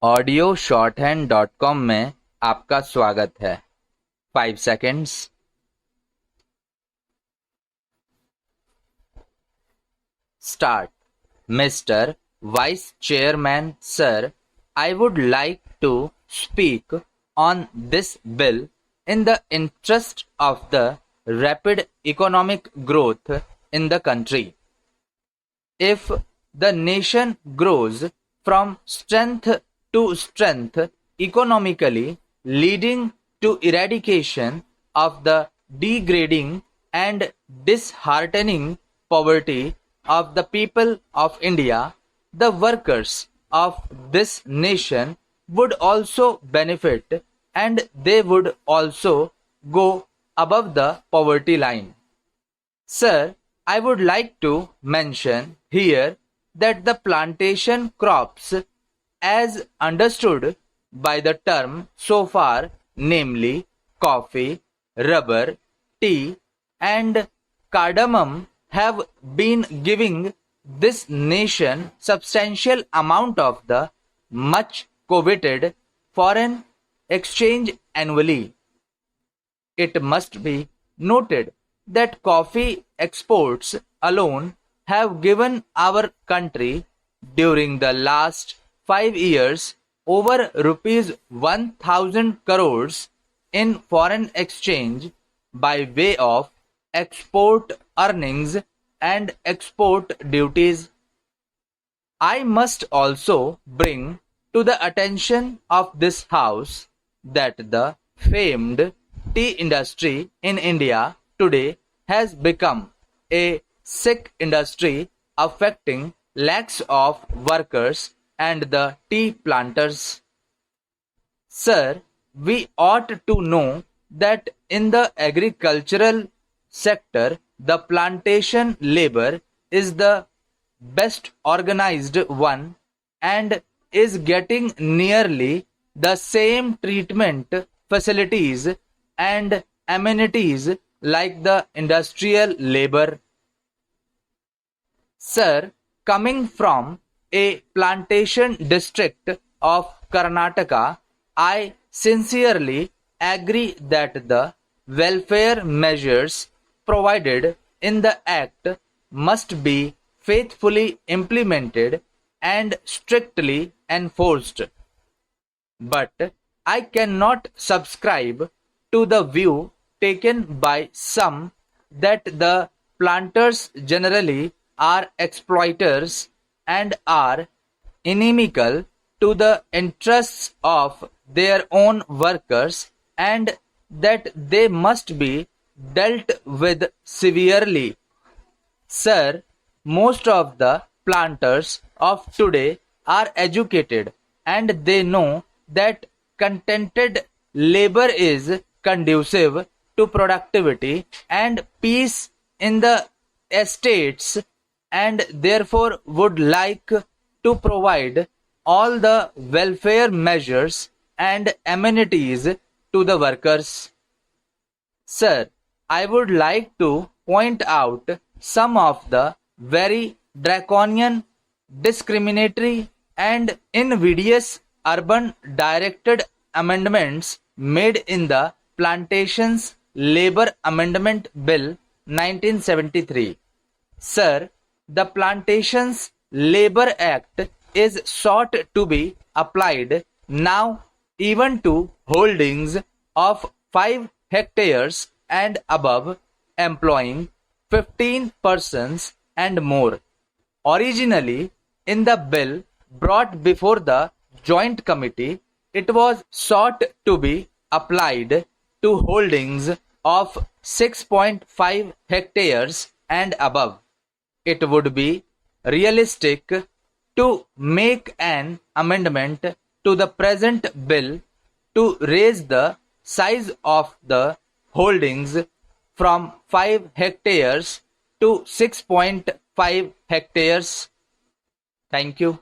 audio-shorthand.com में आपका स्वागत है। 5 seconds. Start. Mr. Vice Chairman, sir, I would like to speak on this bill in the interest of the rapid economic growth in the country. If the nation grows from strength to strength economically, leading to eradication of the degrading and disheartening poverty of the people of India, the workers of this nation would also benefit, and they would also go above the poverty line. Sir, I would like to mention here that the plantation crops, as understood by the term so far, namely coffee, rubber, tea, and cardamom, have been giving this nation substantial amount of the much coveted foreign exchange annually. It must be noted that coffee exports alone have given our country during the last 5 years over rupees 1000 crores in foreign exchange by way of export earnings and export duties. I must also bring to the attention of this House that the famed tea industry in India today has become a sick industry affecting lakhs of workers and the tea planters. Sir, we ought to know that in the agricultural sector, the plantation labor is the best organized one and is getting nearly the same treatment, facilities, and amenities like the industrial labor. Sir, coming from a plantation district of Karnataka, I sincerely agree that the welfare measures provided in the Act must be faithfully implemented and strictly enforced. But I cannot subscribe to the view taken by some that the planters generally are exploiters and are inimical to the interests of their own workers, and that they must be dealt with severely. Sir, most of the planters of today are educated, and they know that contented labor is conducive to productivity and peace in the estates, and therefore would like to provide all the welfare measures and amenities to the workers. Sir, I would like to point out some of the very draconian, discriminatory, and invidious urban directed amendments made in the Plantations Labor Amendment Bill 1973. Sir, the Plantations Labor Act is sought to be applied now even to holdings of 5 hectares and above, employing 15 persons and more. Originally, in the bill brought before the Joint Committee, it was sought to be applied to holdings of 6.5 hectares and above. It would be realistic to make an amendment to the present bill to raise the size of the holdings from 5 hectares to 6.5 hectares. Thank you.